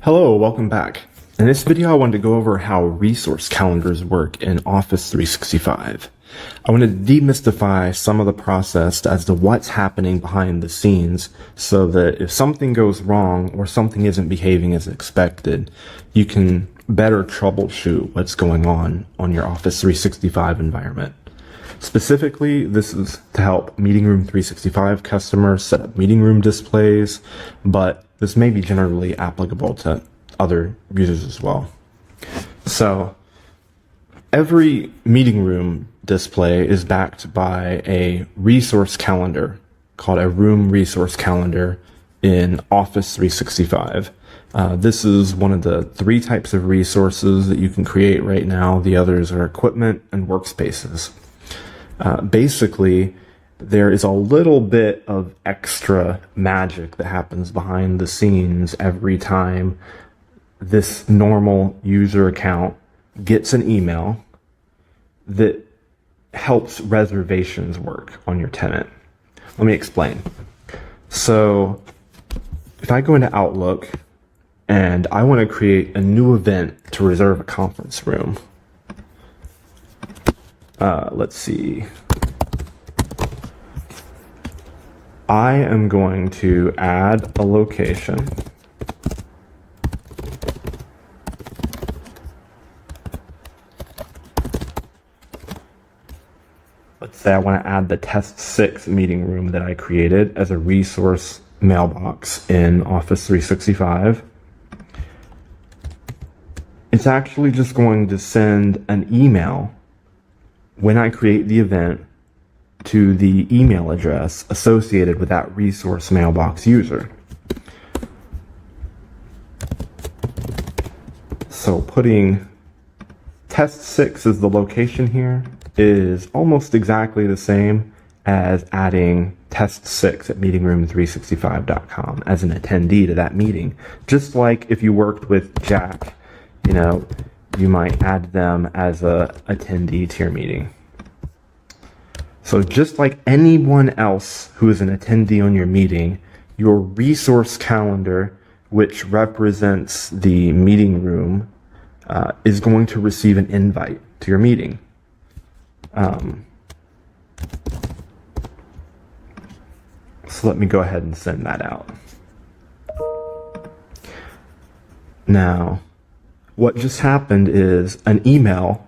Hello, welcome back. In this video, I wanted to go over how resource calendars work in Office 365. I want to demystify some of the process as to what's happening behind the scenes so that if something goes wrong or something isn't behaving as expected, you can better troubleshoot what's going on your Office 365 environment. Specifically, this is to help Meeting Room 365 customers set up meeting room displays, but this may be generally applicable to other users as well. So, every meeting room display is backed by a resource calendar called a room resource calendar in Office 365. This is one of the three types of resources that you can create right now. The others are equipment and workspaces. Basically, there is a little bit of extra magic that happens behind the scenes every time this normal user account gets an email that helps reservations work on your tenant. Let me explain. So, if I go into Outlook and I want to create a new event to reserve a conference room, let's see. I am going to add a location. Let's say I want to add the Test 6 meeting room that I created as a resource mailbox in Office 365. It's actually just going to send an email when I create the event to the email address associated with that resource mailbox user. So putting Test 6 as the location here is almost exactly the same as adding Test 6 at meetingroom365.com as an attendee to that meeting. Just like if you worked with Jack, you might add them as a attendee to your meeting. So just like anyone else who is an attendee on your meeting, your resource calendar, which represents the meeting room, is going to receive an invite to your meeting. So let me go ahead and send that out. Now, what just happened is an email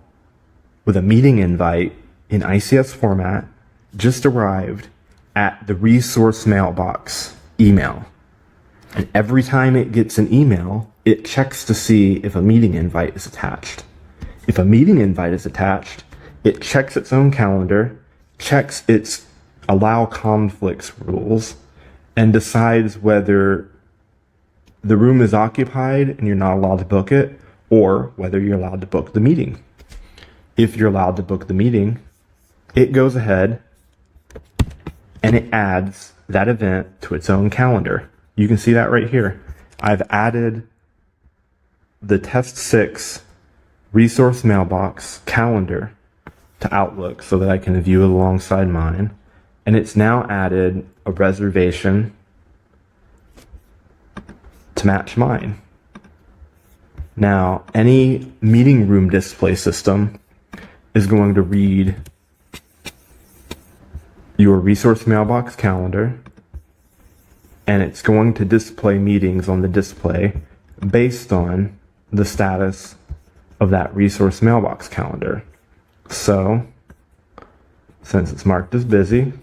with a meeting invite in ICS format just arrived at the resource mailbox email. And every time it gets an email, it checks to see if a meeting invite is attached. If a meeting invite is attached, it checks its own calendar, checks its allow conflicts rules, and decides whether the room is occupied and you're not allowed to book it, or whether you're allowed to book the meeting. If you're allowed to book the meeting, it goes ahead and it adds that event to its own calendar. You can see that right here. I've added the Test 6 resource mailbox calendar to Outlook so that I can view it alongside mine. And it's now added a reservation to match mine. Now, any meeting room display system is going to read your resource mailbox calendar, and it's going to display meetings on the display based on the status of that resource mailbox calendar. So, since it's marked as busy,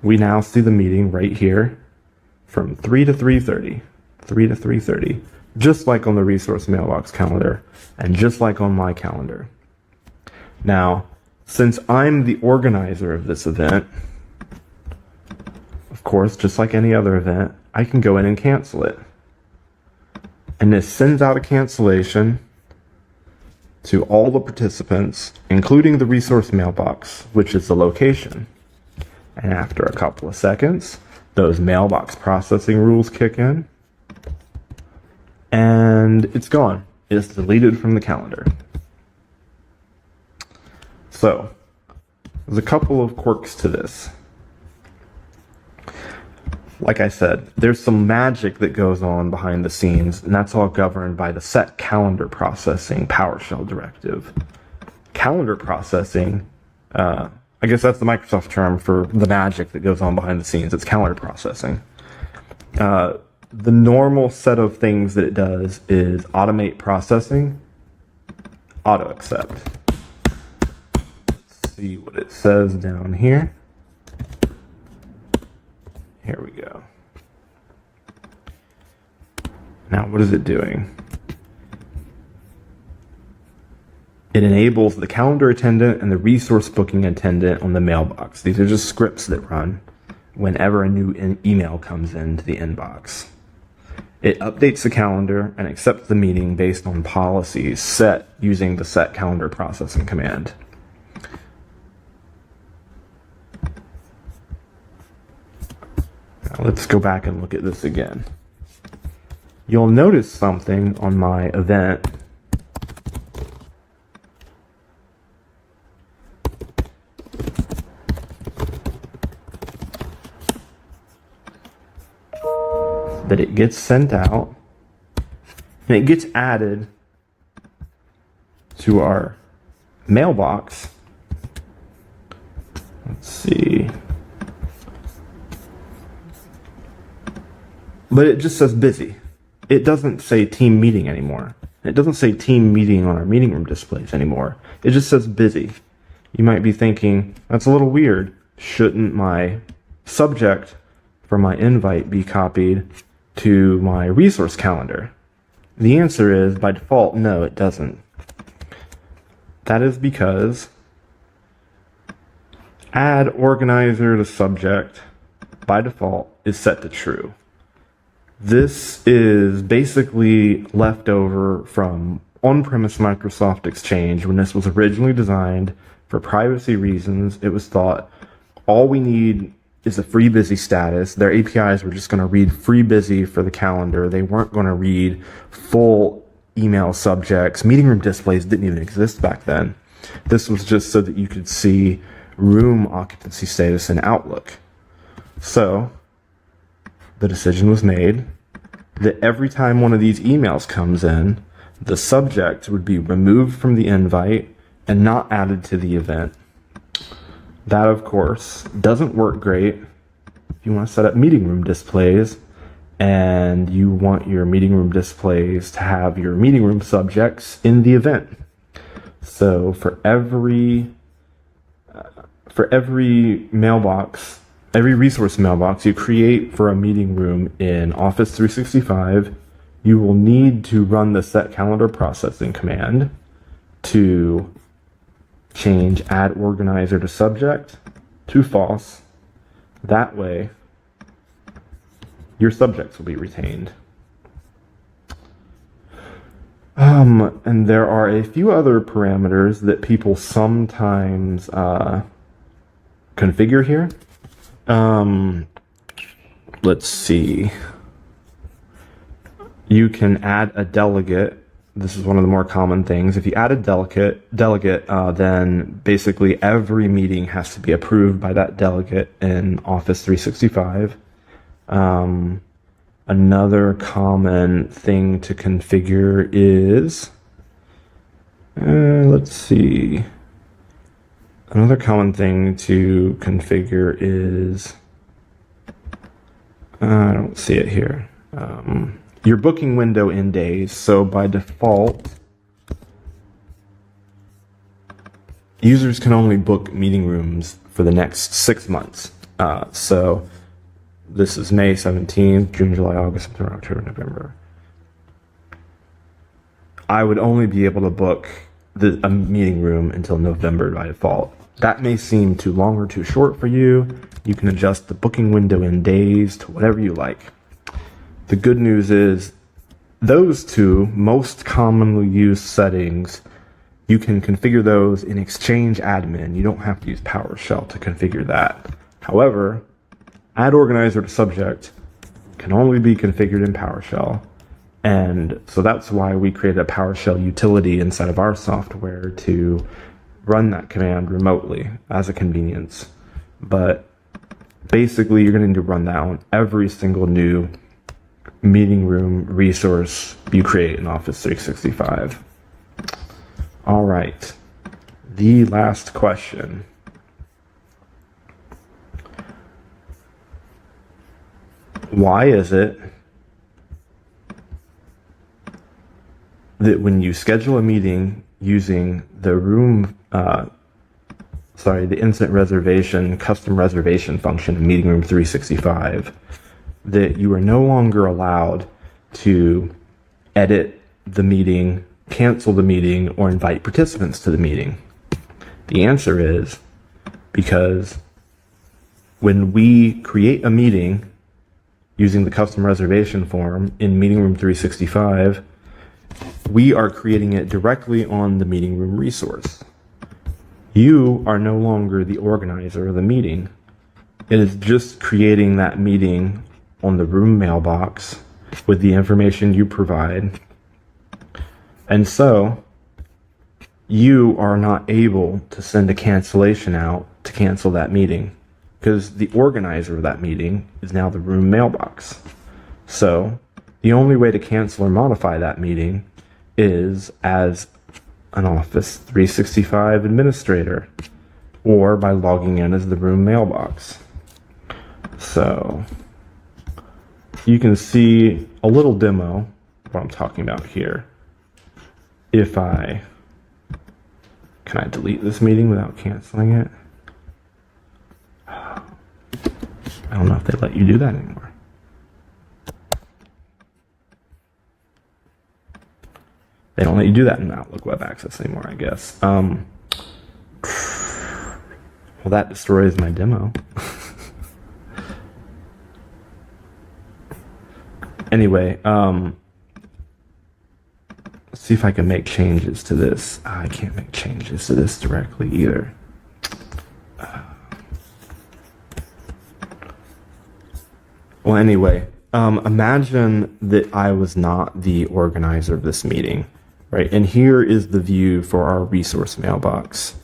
we now see the meeting right here from 3 to 3:30. 3 to 3:30, just like on the resource mailbox calendar and just like on my calendar. Now, since I'm the organizer of this event, of course, just like any other event, I can go in and cancel it. And this sends out a cancellation to all the participants, including the resource mailbox, which is the location. And after a couple of seconds, those mailbox processing rules kick in, and it's gone. It's deleted from the calendar. So, there's a couple of quirks to this. like I said, there's some magic that goes on behind the scenes, and that's all governed by the set calendar processing PowerShell directive. Calendar processing, I guess that's the Microsoft term for the magic that goes on behind the scenes. It's calendar processing. The normal set of things that it does is automate processing, auto accept. Let's see what it says down here. Here we go. Now, what is it doing? It enables the calendar attendant and the resource booking attendant on the mailbox. These are just scripts that run whenever a new email comes into the inbox. It updates the calendar and accepts the meeting based on policies set using the set calendar processing command. Now let's go back and look at this again. You'll notice something on my event. That it gets sent out and it gets added to our mailbox. Let's see. But it just says busy. It doesn't say team meeting anymore. It doesn't say team meeting on our meeting room displays anymore. It just says busy. You might be thinking, that's a little weird. Shouldn't my subject for my invite be copied to my resource calendar? The answer is, by default, no, it doesn't. That is because add organizer to subject by default is set to true. This is basically leftover from on-premise Microsoft Exchange. When this was originally designed for privacy reasons, it was thought all we need is a free busy status. Their APIs were just going to read free busy for the calendar. They weren't going to read full email subjects. Meeting room displays didn't even exist back then. This was just so that you could see room occupancy status in Outlook. So the decision was made that every time one of these emails comes in, the subject would be removed from the invite and not added to the event. That, of course, doesn't work great if you want to set up meeting room displays and you want your meeting room displays to have your meeting room subjects in the event. So for every mailbox, every resource mailbox you create for a meeting room in Office 365, you will need to run the set calendar processing command to change add organizer to subject to false. That way, your subjects will be retained. And there are a few other parameters that people sometimes configure here. Let's see. You can add a delegate. This is one of the more common things. If you add a delegate, then basically every meeting has to be approved by that delegate in Office 365. Another common thing to configure is, let's see. Another common thing to configure is, I don't see it here. Your booking window in days. So by default, users can only book meeting rooms for the next 6 months. So this is May 17th, June, July, August, September, October, November. I would only be able to book a meeting room until November by default. That may seem too long or too short for you. You can adjust the booking window in days to whatever you like. The good news is those two most commonly used settings, you can configure those in Exchange Admin. You don't have to use PowerShell to configure that. However, add organizer to subject can only be configured in PowerShell. And so that's why we created a PowerShell utility inside of our software to run that command remotely as a convenience. But Basically, you're going to need to run that on every single new meeting room resource you create in Office 365. All right, the last question. Why is it that when you schedule a meeting using the the instant reservation, custom reservation function in Meeting Room 365, that you are no longer allowed to edit the meeting, cancel the meeting, or invite participants to the meeting? The answer is because when we create a meeting using the custom reservation form in Meeting Room 365, we are creating it directly on the meeting room resource. You are no longer the organizer of the meeting. It is just creating that meeting on the room mailbox with the information you provide. And so you are not able to send a cancellation out to cancel that meeting because the organizer of that meeting is now the room mailbox. So the only way to cancel or modify that meeting is as an Office 365 administrator or by logging in as the room mailbox. So you can see a little demo of what I'm talking about here. Can I delete this meeting without canceling it? I don't know if they let you do that anymore. They don't let you do that in Outlook Web Access anymore, I guess. Well, that destroys my demo. Anyway, let's see if I can make changes to this. I can't make changes to this directly either. Well, anyway, imagine that I was not the organizer of this meeting, right? And here is the view for our resource mailbox.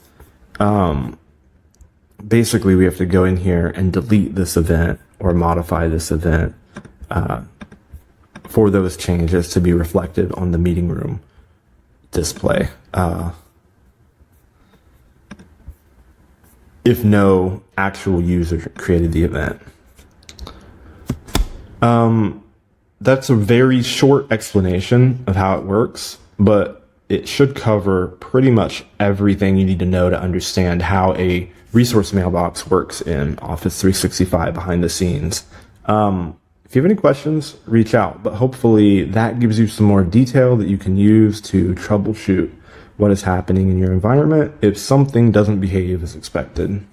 Basically, we have to go in here and delete this event or modify this event for those changes to be reflected on the meeting room display. If no actual user created the event. That's a very short explanation of how it works, but it should cover pretty much everything you need to know to understand how a resource mailbox works in Office 365 behind the scenes. If you have any questions, reach out, but hopefully that gives you some more detail that you can use to troubleshoot what is happening in your environment if something doesn't behave as expected.